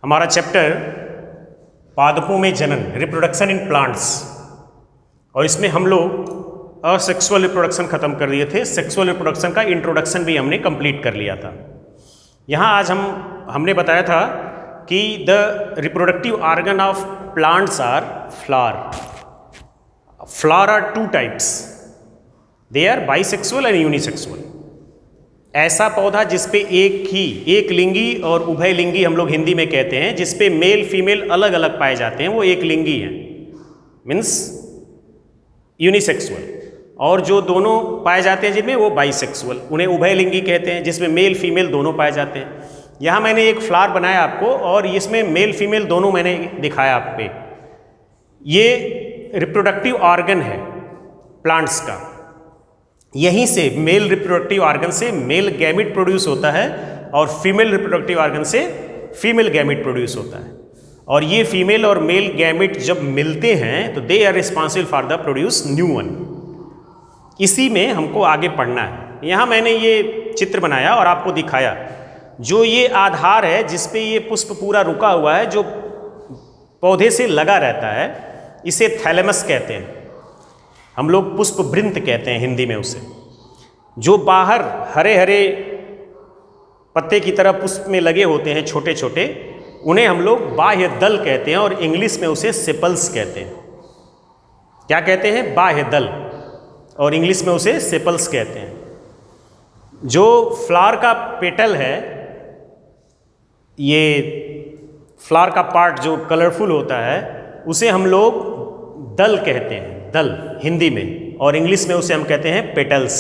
हमारा चैप्टर पादपों में जनन, रिप्रोडक्शन इन प्लांट्स, और इसमें हम लोग असेक्सुअल रिप्रोडक्शन ख़त्म कर दिए थे। सेक्सुअल रिप्रोडक्शन का इंट्रोडक्शन भी हमने कंप्लीट कर लिया था। यहाँ आज हमने बताया था कि the reproductive organ of plants are flower. Flower are two types, they are bisexual and unisexual. ऐसा पौधा जिसपे एक लिंगी और उभय लिंगी हम लोग हिंदी में कहते हैं, जिसपे मेल फीमेल अलग अलग पाए जाते हैं, वो एक लिंगी है, मीन्स यूनिसेक्सुअल। और जो दोनों पाए जाते हैं जिनमें, वो बाइसेक्सुअल, उन्हें उभय लिंगी कहते हैं, जिसमें मेल फीमेल दोनों पाए जाते हैं। यहाँ मैंने एक फ्लावर बनाया आपको, और इसमें मेल फीमेल दोनों मैंने दिखाया आप पे। ये रिप्रोडक्टिव ऑर्गन है प्लांट्स का। यहीं से मेल रिप्रोडक्टिव ऑर्गन से मेल गैमिट प्रोड्यूस होता है, और फीमेल रिप्रोडक्टिव ऑर्गन से फीमेल गैमिट प्रोड्यूस होता है। और ये फीमेल और मेल गैमिट जब मिलते हैं तो they are responsible for the produce new one. इसी में हमको आगे पढ़ना है। यहाँ मैंने ये चित्र बनाया और आपको दिखाया। जो ये आधार है जिसपे ये पुष्प पूरा रुका हुआ है, जो पौधे से लगा रहता है, इसे थैलेमस कहते हैं। हम लोग पुष्प वृंत कहते हैं हिंदी में उसे। जो बाहर हरे हरे पत्ते की तरह पुष्प में लगे होते हैं छोटे छोटे, उन्हें हम लोग बाह्य दल कहते हैं, और इंग्लिश में उसे सेपल्स कहते हैं। क्या कहते हैं? बाह्य दल, और इंग्लिश में उसे सेपल्स कहते हैं। जो फ्लावर का पेटल है, ये फ्लावर का पार्ट जो कलरफुल होता है, उसे हम लोग दल कहते हैं, दल हिंदी में, और इंग्लिश में उसे हम कहते हैं पेटल्स।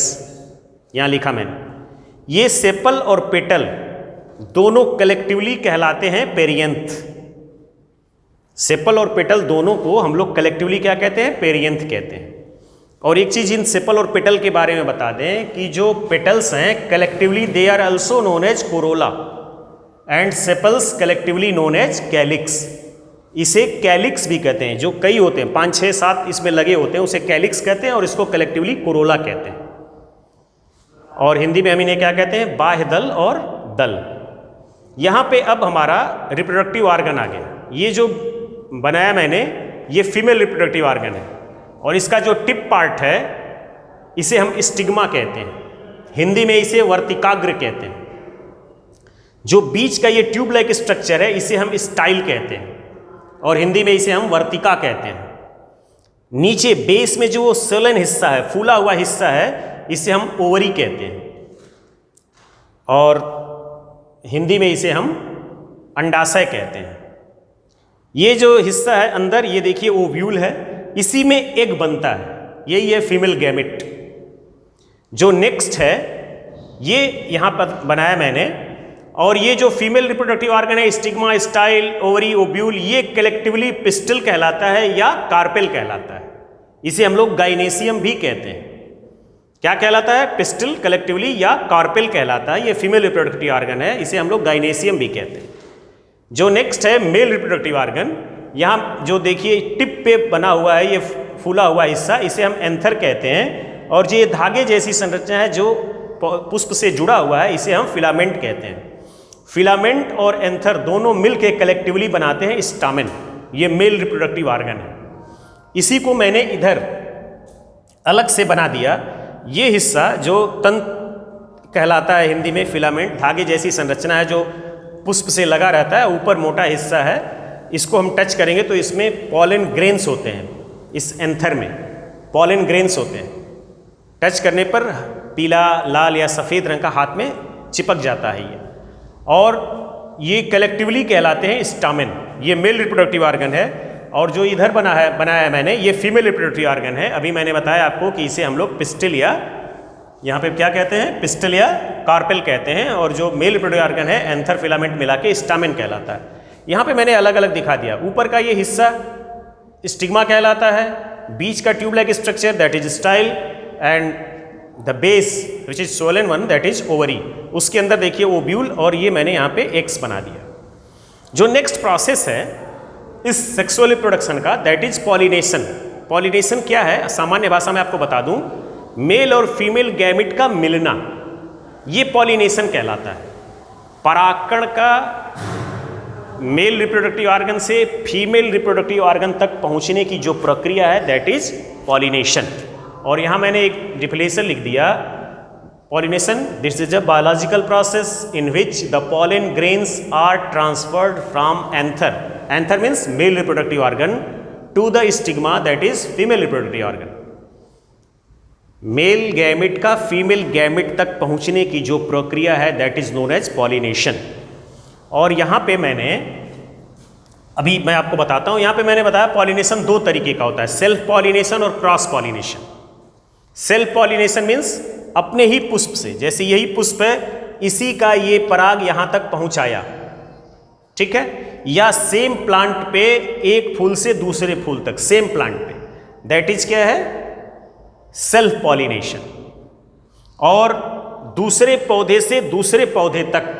यहाँ लिखा मैंने। ये सेपल और पेटल दोनों कलेक्टिवली कहलाते हैं पेरियंथ। सेपल और पेटल दोनों को हम लोग कलेक्टिवली क्या कहते हैं? पेरियंथ कहते हैं। और एक चीज़ इन सेपल और पेटल के बारे में बता दें कि जो पेटल्स हैं collectively they are also known as corolla, and sepals collectively known as calyx. इसे कैलिक्स भी कहते हैं। जो कई होते हैं, 5, 6, 7 इसमें लगे होते हैं, उसे कैलिक्स कहते हैं, और इसको कलेक्टिवली कोरोला कहते हैं। और हिंदी में हम इन्हें क्या कहते हैं? बाह्य दल और दल। यहाँ पे अब हमारा रिप्रोडक्टिव ऑर्गन आ गया। ये जो बनाया मैंने, ये फीमेल रिप्रोडक्टिव ऑर्गन है, और इसका जो टिप पार्ट है इसे हम स्टिग्मा कहते हैं। हिंदी में इसे वर्तिकाग्र कहते हैं। जो बीच का ये ट्यूब लाइक स्ट्रक्चर है, इसे हम स्टाइल कहते हैं, और हिंदी में इसे हम वर्तिका कहते हैं। नीचे बेस में जो सोलन हिस्सा है, फूला हुआ हिस्सा है, इसे हम ओवरी कहते हैं, और हिंदी में इसे हम अंडाशय कहते हैं। ये जो हिस्सा है अंदर, ये देखिए ओव्यूल है, इसी में एग बनता है, यही है फीमेल गैमेट। जो नेक्स्ट है ये यहाँ पर बनाया मैंने, और ये जो फीमेल रिप्रोडक्टिव ऑर्गन है, स्टिग्मा, स्टाइल, ओवरी, ओव्यूल, ये कलेक्टिवली पिस्टल कहलाता है या कार्पेल कहलाता है। इसे हम लोग गाइनेसियम भी कहते हैं। क्या कहलाता है? पिस्टल कलेक्टिवली या कार्पेल कहलाता है। ये फीमेल रिप्रोडक्टिव ऑर्गन है, इसे हम लोग गाइनेसियम भी कहते हैं। जो नेक्स्ट है मेल रिप्रोडक्टिव ऑर्गन, यहाँ जो देखिए टिप पे बना हुआ है, ये फूला हुआ हिस्सा, इसे हम एंथर कहते हैं। और जो ये धागे जैसी संरचना है जो पुष्प से जुड़ा हुआ है, इसे हम फिलामेंट कहते हैं। फिलामेंट और एंथर दोनों मिलके कलेक्टिवली बनाते हैं स्टामेन। ये मेल रिप्रोडक्टिव ऑर्गन है। इसी को मैंने इधर अलग से बना दिया। ये हिस्सा जो तंत्र कहलाता है हिंदी में, फिलामेंट, धागे जैसी संरचना है जो पुष्प से लगा रहता है, ऊपर मोटा हिस्सा है। इसको हम टच करेंगे तो इसमें पॉलन ग्रेन्स होते हैं। इस एंथर में पॉलन ग्रेन्स होते हैं। टच करने पर पीला, लाल या सफ़ेद रंग का हाथ में चिपक जाता है ये, और ये कलेक्टिवली कहलाते हैं स्टामेन। ये मेल रिप्रोडक्टिव ऑर्गन है। और जो इधर बनाया है मैंने, ये फीमेल रिप्रोडक्टिव ऑर्गन है। अभी मैंने बताया आपको कि इसे हम लोग पिस्टल या यहाँ पे क्या कहते हैं? पिस्टल या कार्पेल कहते हैं। और जो मेल रिप्रोडक्टिव ऑर्गन है, एंथर फिलामेंट मिला के स्टामेन कहलाता है। यहाँ पे मैंने अलग अलग दिखा दिया। ऊपर का ये हिस्सा स्टिग्मा कहलाता है, बीच का tube like structure that is style, and the base which is Solan one that is ovary. उसके अंदर देखिए ओव्यूल, और ये मैंने यहाँ पे एक्स बना दिया। जो नेक्स्ट प्रोसेस है इस सेक्सुअल रिप्रोडक्शन का, दैट इज पॉलिनेशन। पॉलिनेशन क्या है? सामान्य भाषा में आपको बता दूं, मेल और फीमेल गैमिट का मिलना, ये पॉलिनेशन कहलाता है। परागकण का मेल रिप्रोडक्टिव ऑर्गन से फीमेल रिप्रोडक्टिव ऑर्गन तक पहुंचने की जो प्रक्रिया है दैट इज पॉलिनेशन। और यहाँ मैंने एक डिफिनेशन लिख दिया, pollination this is a biological process in which the pollen grains are transferred from anther, anther means male reproductive organ, to the stigma that is female reproductive organ. Male gamete का female gamete तक पहुंचने की जो प्रक्रिया है that is known as pollination. और यहाँ पे मैंने अभी मैं आपको बताता हूँ, यहाँ पे मैंने बताया पॉलिनेशन दो तरीके का होता है, सेल्फ पॉलिनेशन और cross pollination. Self pollination means अपने ही पुष्प से, जैसे यही पुष्प है इसी का ये पराग यहाँ तक पहुँचाया, ठीक है, या सेम प्लांट पे एक फूल से दूसरे फूल तक, सेम प्लांट पे, दैट इज क्या है सेल्फ पॉलिनेशन। और दूसरे पौधे से दूसरे पौधे तक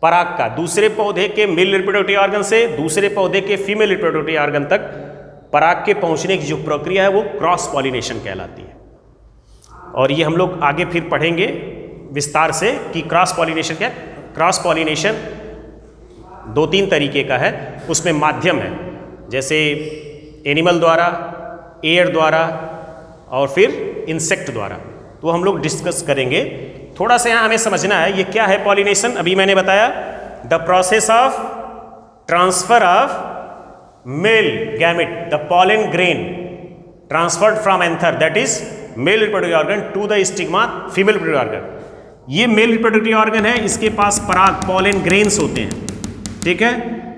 पराग का, दूसरे पौधे के मेल रिप्रोडक्टिव ऑर्गन से दूसरे पौधे के फीमेल रिप्रोडक्टिव ऑर्गन तक पराग के पहुंचने की जो प्रक्रिया है वो क्रॉस पॉलिनेशन कहलाती है। और ये हम लोग आगे फिर पढ़ेंगे विस्तार से कि क्रॉस पॉलिनेशन क्या है। क्रॉस पॉलिनेशन दो तीन तरीके का है, उसमें माध्यम है, जैसे एनिमल द्वारा, एयर द्वारा और फिर इंसेक्ट द्वारा, तो हम लोग डिस्कस करेंगे। थोड़ा सा यहाँ हमें समझना है ये क्या है पॉलिनेशन। अभी मैंने बताया the process of transfer of male gamete, the pollen grain transferred from anther that is male reproductive organ to the stigma female reproductive organ. ये मेल रिप्रोडक्टिव ऑर्गन है, इसके पास पराग पॉलन ग्रेन्स होते हैं, ठीक है।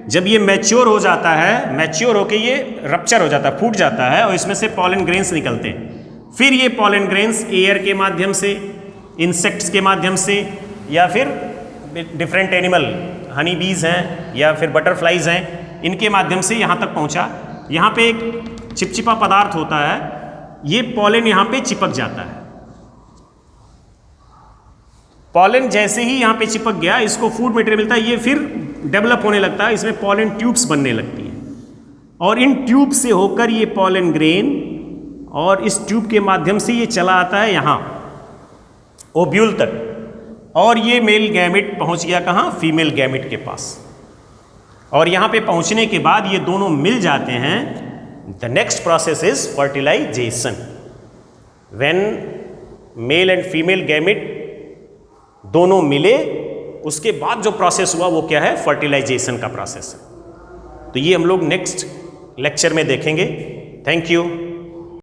जब ये मैच्योर हो जाता है, मैच्योर होके ये रप्चर हो जाता है, फूट जाता है और इसमें से पॉलन ग्रेन्स निकलते हैं। फिर ये पॉलन ग्रेन्स एयर के माध्यम से, इंसेक्ट्स के माध्यम से, या फिर डिफरेंट एनिमल हनी बीज हैं या फिर बटरफ्लाइज हैं, इनके माध्यम से यहाँ तक पहुँचा। यहाँ पे एक चिपचिपा पदार्थ होता है, ये पॉलन यहाँ पे चिपक जाता है। पॉलन जैसे ही यहाँ पे चिपक गया, इसको फूड मटेरियल मिलता है, ये फिर डेवलप होने लगता है, इसमें पॉलन ट्यूब्स बनने लगती हैं और इन ट्यूब से होकर ये पॉलन ग्रेन और इस ट्यूब के माध्यम से ये चला आता है यहाँ ओब्यूल तक, और ये मेल गैमेट पहुँच गया कहाँ, फीमेल गैमेट के पास। और यहाँ पे पहुँचने के बाद ये दोनों मिल जाते हैं। The next process is fertilisation. When male and female gamete दोनों मिले, उसके बाद जो प्रोसेस हुआ वो क्या है, फर्टिलाइजेशन का प्रोसेस है। तो ये हम लोग नेक्स्ट लेक्चर में देखेंगे। Thank you.